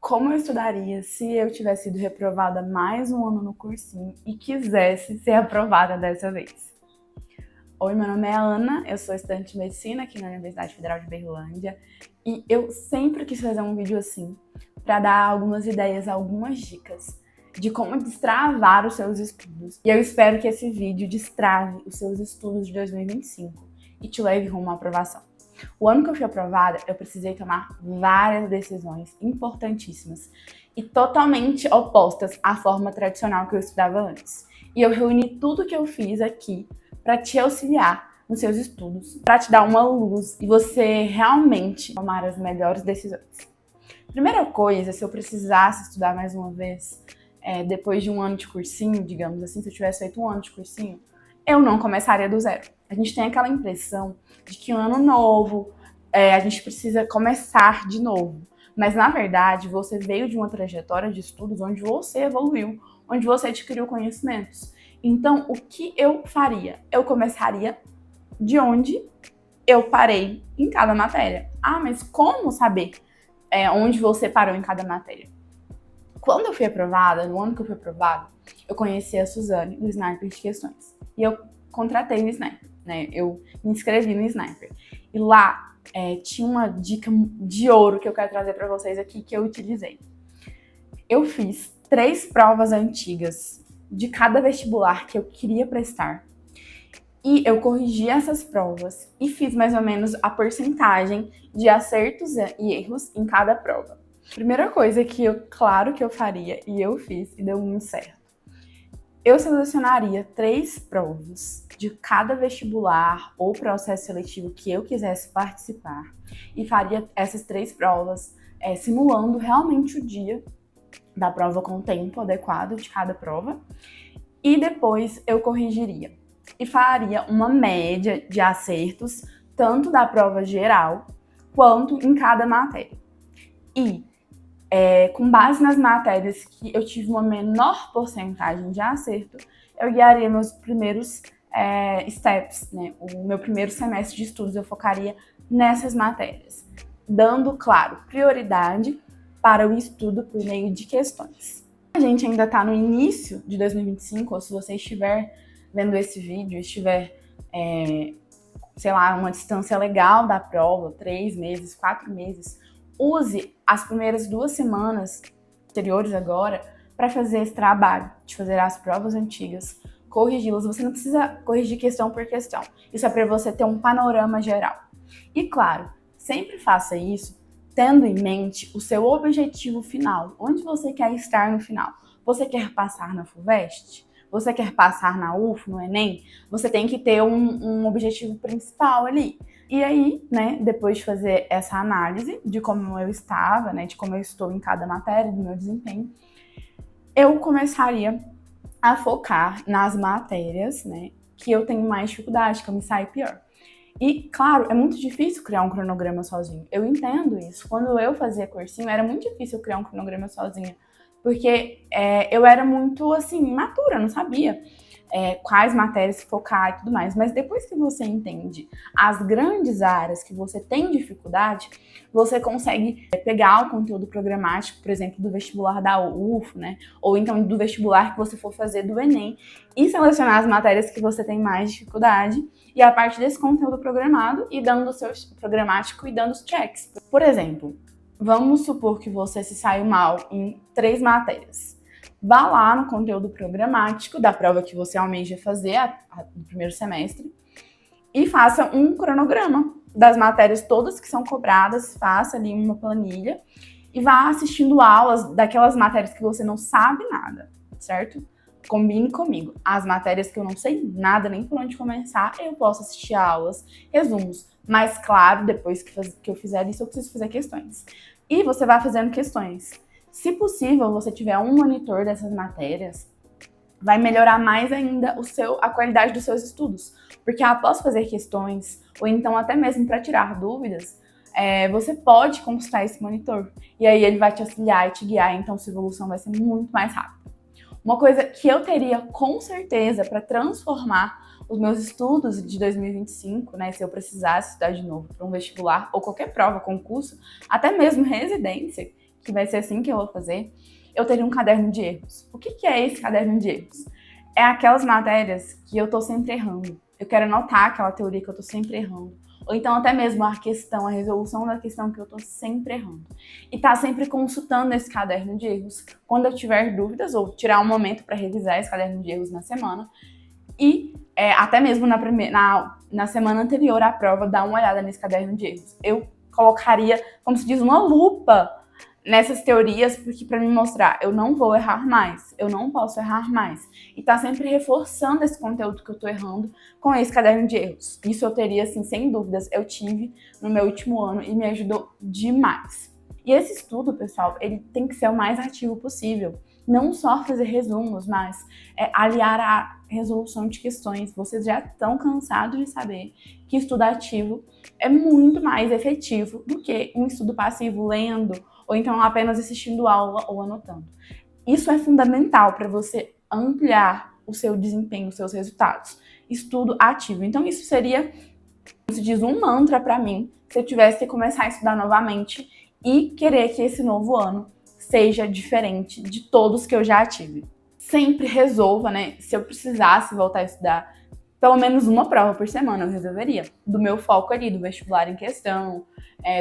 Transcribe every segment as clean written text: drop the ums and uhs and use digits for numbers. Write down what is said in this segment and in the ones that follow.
Como eu estudaria se eu tivesse sido reprovada mais um ano no cursinho e quisesse ser aprovada dessa vez? Oi, meu nome é Ana, eu sou estudante de medicina aqui na Universidade Federal de Berlândia e eu sempre quis fazer um vídeo assim para dar algumas ideias, algumas dicas de como destravar os seus estudos. E eu espero que esse vídeo destrave os seus estudos de 2025 e te leve rumo à aprovação. O ano que eu fui aprovada, eu precisei tomar várias decisões importantíssimas e totalmente opostas à forma tradicional que eu estudava antes. E eu reuni tudo que eu fiz aqui para te auxiliar nos seus estudos, para te dar uma luz e você realmente tomar as melhores decisões. Primeira coisa, se eu precisasse estudar mais uma vez, depois de um ano de cursinho, digamos assim, se eu tivesse feito um ano de cursinho, eu não começaria do zero. A gente tem aquela impressão de que um ano novo, a gente precisa começar de novo. Mas, na verdade, você veio de uma trajetória de estudos onde você evoluiu, onde você adquiriu conhecimentos. Então, o que eu faria? Eu começaria de onde eu parei em cada matéria. Ah, mas como saber onde você parou em cada matéria? Quando eu fui aprovada, no ano que eu fui aprovada, eu conheci a Suzane do Sniper de Questões. E eu contratei no Sniper, né? Eu me inscrevi no Sniper. E lá tinha uma dica de ouro que eu quero trazer para vocês aqui, que eu utilizei. Eu fiz 3 provas antigas de cada vestibular que eu queria prestar. E eu corrigi essas provas e fiz mais ou menos a porcentagem de acertos e erros em cada prova. Primeira coisa que claro que eu faria, e eu fiz, e deu muito certo. Eu selecionaria 3 provas de cada vestibular ou processo seletivo que eu quisesse participar e faria essas 3 provas simulando realmente o dia da prova com o tempo adequado de cada prova. E depois eu corrigiria e faria uma média de acertos tanto da prova geral quanto em cada matéria. E com base nas matérias que eu tive uma menor porcentagem de acerto, eu guiaria meus primeiros steps, né? O meu primeiro semestre de estudos eu focaria nessas matérias, dando, claro, prioridade para o estudo por meio de questões. A gente ainda está no início de 2025, ou se você estiver vendo esse vídeo, estiver, sei lá, uma distância legal da prova, 3 meses, 4 meses, use as primeiras 2 semanas anteriores agora para fazer esse trabalho, de fazer as provas antigas, corrigi-las. Você não precisa corrigir questão por questão. Isso é para você ter um panorama geral. E claro, sempre faça isso tendo em mente o seu objetivo final. Onde você quer estar no final? Você quer passar na FUVEST? Você quer passar na UF, no Enem? Você tem que ter um objetivo principal ali. E aí, né, depois de fazer essa análise de como eu estava, né, de como eu estou em cada matéria, do meu desempenho, eu começaria a focar nas matérias, né, que eu tenho mais dificuldade, que eu me saio pior. E, claro, é muito difícil criar um cronograma sozinho. Eu entendo isso. Quando eu fazia cursinho, era muito difícil criar um cronograma sozinha. Porque eu era muito, assim, imatura, não sabia quais matérias focar e tudo mais. Mas depois que você entende as grandes áreas que você tem dificuldade, você consegue pegar o conteúdo programático, por exemplo, do vestibular da UF, né? Ou então do vestibular que você for fazer do Enem, e selecionar as matérias que você tem mais dificuldade, e a partir desse conteúdo programado e dando o seu programático e dando os checks. Por exemplo, vamos supor que você se saiu mal em 3 matérias. Vá lá no conteúdo programático da prova que você almeja fazer no primeiro semestre e faça um cronograma das matérias todas que são cobradas, faça ali uma planilha e vá assistindo aulas daquelas matérias que você não sabe nada, certo? Combine comigo. As matérias que eu não sei nada, nem por onde começar, eu posso assistir aulas, resumos. Mas, claro, depois que eu fizer isso, eu preciso fazer questões. E você vai fazendo questões. Se possível, você tiver um monitor dessas matérias, vai melhorar mais ainda a qualidade dos seus estudos. Porque após fazer questões, ou então até mesmo para tirar dúvidas, você pode consultar esse monitor. E aí ele vai te auxiliar e te guiar, então sua evolução vai ser muito mais rápida. Uma coisa que eu teria com certeza para transformar os meus estudos de 2025, né, se eu precisasse estudar de novo para um vestibular ou qualquer prova, concurso, até mesmo residência, que vai ser assim que eu vou fazer, eu teria um caderno de erros. O que é esse caderno de erros? É aquelas matérias que eu tô sempre errando. Eu quero anotar aquela teoria que eu tô sempre errando. Ou então até mesmo a questão, a resolução da questão que eu tô sempre errando. E tá sempre consultando esse caderno de erros quando eu tiver dúvidas, ou tirar um momento para revisar esse caderno de erros na semana. E até mesmo na semana anterior à prova, dar uma olhada nesse caderno de erros. Eu colocaria, como se diz, uma lupa nessas teorias, porque para me mostrar, eu não vou errar mais, eu não posso errar mais. E tá sempre reforçando esse conteúdo que eu tô errando com esse caderno de erros. Isso eu teria, assim, sem dúvidas, eu tive no meu último ano e me ajudou demais. E esse estudo, pessoal, ele tem que ser o mais ativo possível. Não só fazer resumos, mas aliar a resolução de questões. Vocês já estão cansados de saber que estudo ativo é muito mais efetivo do que um estudo passivo lendo ou então apenas assistindo aula ou anotando. Isso é fundamental para você ampliar o seu desempenho, os seus resultados. Estudo ativo. Então isso seria, como se diz, um mantra para mim, se eu tivesse que começar a estudar novamente e querer que esse novo ano seja diferente de todos que eu já tive. Sempre resolva, né? Se eu precisasse voltar a estudar pelo menos uma prova por semana, eu resolveria. Do meu foco ali, do vestibular em questão,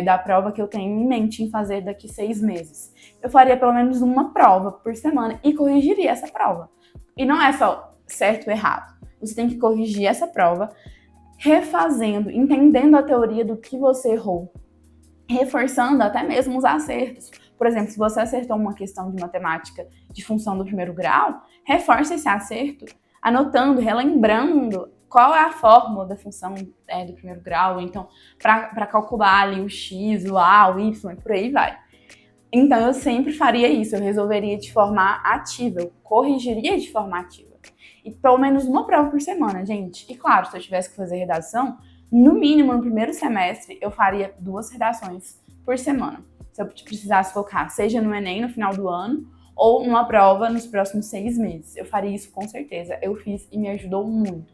da prova que eu tenho em mente em fazer daqui 6 meses. Eu faria pelo menos uma prova por semana e corrigiria essa prova. E não é só certo ou errado. Você tem que corrigir essa prova, refazendo, entendendo a teoria do que você errou, reforçando até mesmo os acertos. Por exemplo, se você acertou uma questão de matemática de função do primeiro grau, reforce esse acerto, anotando, relembrando qual é a fórmula da função do primeiro grau, então, para calcular ali o x, o a, o y, e por aí vai. Então, eu sempre faria isso, eu resolveria de forma ativa, eu corrigiria de forma ativa. E pelo menos uma prova por semana, gente. E claro, se eu tivesse que fazer redação, no mínimo, no primeiro semestre, eu faria 2 redações por semana. Se eu precisasse focar, seja no Enem no final do ano, ou numa prova nos próximos 6 meses. Eu faria isso com certeza. Eu fiz e me ajudou muito.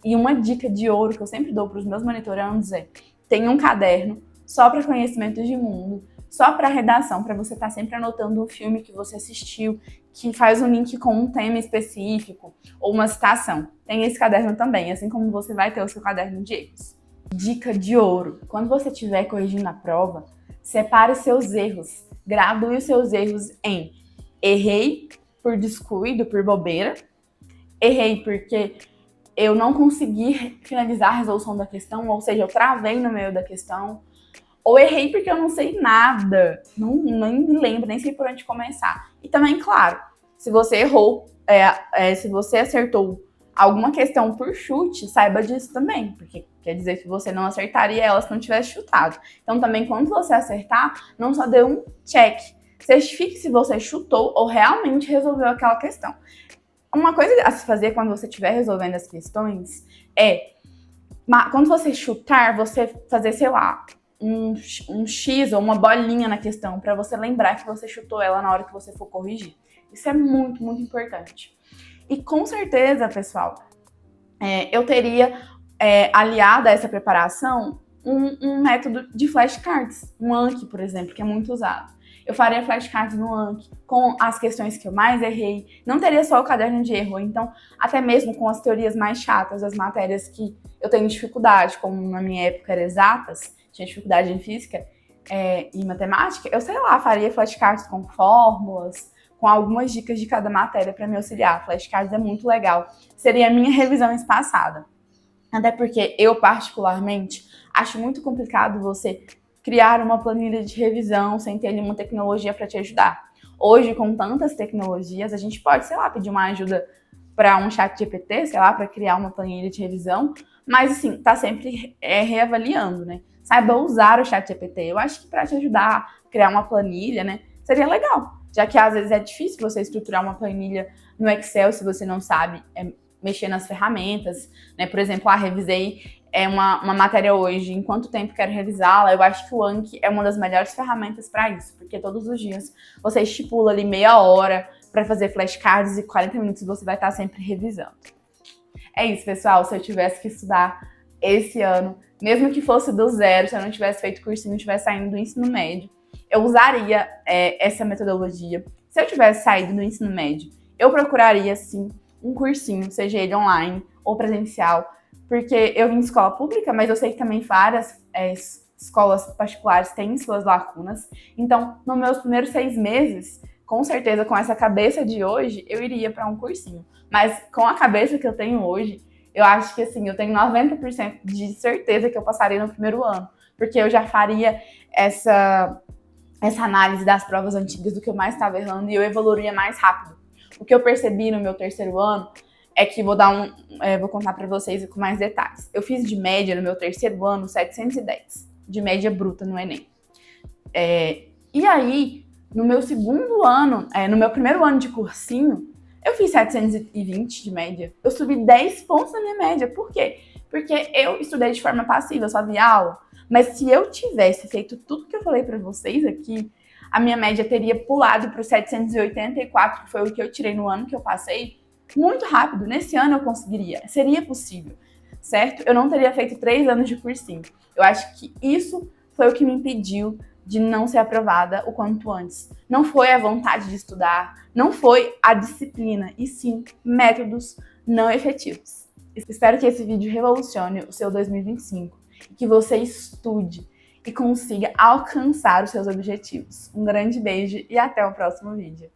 E uma dica de ouro que eu sempre dou para os meus monitorandos é: tenha um caderno só para conhecimentos de mundo, só para redação, para você estar sempre anotando um filme que você assistiu, que faz um link com um tema específico ou uma citação. Tem esse caderno também, assim como você vai ter o seu caderno de erros. Dica de ouro: quando você estiver corrigindo a prova, separe seus erros, gradue os seus erros em errei por descuido, por bobeira, errei porque eu não consegui finalizar a resolução da questão, ou seja, eu travei no meio da questão, ou errei porque eu não sei nada, nem me lembro, nem sei por onde começar. E também, claro, se você errou, se você acertou alguma questão por chute, saiba disso também, porque quer dizer que você não acertaria ela se não tivesse chutado. Então também, quando você acertar, não só dê um check, certifique se você chutou ou realmente resolveu aquela questão. Uma coisa a se fazer quando você estiver resolvendo as questões é, quando você chutar, você fazer, sei lá, um X ou uma bolinha na questão, para você lembrar que você chutou ela na hora que você for corrigir. Isso é muito, muito importante. E com certeza, pessoal, eu teria aliado a essa preparação um método de flashcards, um Anki, por exemplo, que é muito usado. Eu faria flashcards no Anki com as questões que eu mais errei. Não teria só o caderno de erro, então até mesmo com as teorias mais chatas, as matérias que eu tenho dificuldade, como na minha época era exatas, tinha dificuldade em física e matemática, eu sei lá, faria flashcards com fórmulas, com algumas dicas de cada matéria para me auxiliar. Flashcards é muito legal. Seria a minha revisão espaçada. Até porque eu, particularmente, acho muito complicado você criar uma planilha de revisão sem ter nenhuma tecnologia para te ajudar. Hoje, com tantas tecnologias, a gente pode, sei lá, pedir uma ajuda para um chat GPT, sei lá, para criar uma planilha de revisão, mas, assim, tá sempre reavaliando, né? Saiba usar o chat GPT. Eu acho que para te ajudar a criar uma planilha, né, seria legal. Já que às vezes é difícil você estruturar uma planilha no Excel se você não sabe mexer nas ferramentas, né? Por exemplo, revisei uma matéria hoje, em quanto tempo quero revisá-la? Eu acho que o Anki é uma das melhores ferramentas para isso, porque todos os dias você estipula ali meia hora para fazer flashcards e 40 minutos você vai estar sempre revisando. É isso, pessoal. Se eu tivesse que estudar esse ano, mesmo que fosse do zero, se eu não tivesse feito cursinho, não tivesse saindo do ensino médio, eu usaria essa metodologia. Se eu tivesse saído do ensino médio, eu procuraria, sim, um cursinho, seja ele online ou presencial, porque eu vim de escola pública, mas eu sei que também várias escolas particulares têm suas lacunas. Então, nos meus primeiros 6 meses, com certeza, com essa cabeça de hoje, eu iria para um cursinho. Mas com a cabeça que eu tenho hoje, eu acho que, assim, eu tenho 90% de certeza que eu passaria no primeiro ano, porque eu já faria essa análise das provas antigas do que eu mais estava errando e eu evoluiria mais rápido. O que eu percebi no meu terceiro ano é que vou contar para vocês com mais detalhes. Eu fiz de média no meu terceiro ano 710, de média bruta no Enem. E aí, no meu segundo ano, no meu primeiro ano de cursinho, eu fiz 720 de média. Eu subi 10 pontos na minha média. Por quê? Porque eu estudei de forma passiva, eu só vi aula. Mas se eu tivesse feito tudo que eu falei para vocês aqui, a minha média teria pulado para o 784, que foi o que eu tirei no ano que eu passei, muito rápido. Nesse ano eu conseguiria, seria possível, certo? Eu não teria feito 3 anos de cursinho. Eu acho que isso foi o que me impediu de não ser aprovada o quanto antes. Não foi a vontade de estudar, não foi a disciplina, e sim métodos não efetivos. Espero que esse vídeo revolucione o seu 2025 e que você estude e consiga alcançar os seus objetivos. Um grande beijo e até o próximo vídeo.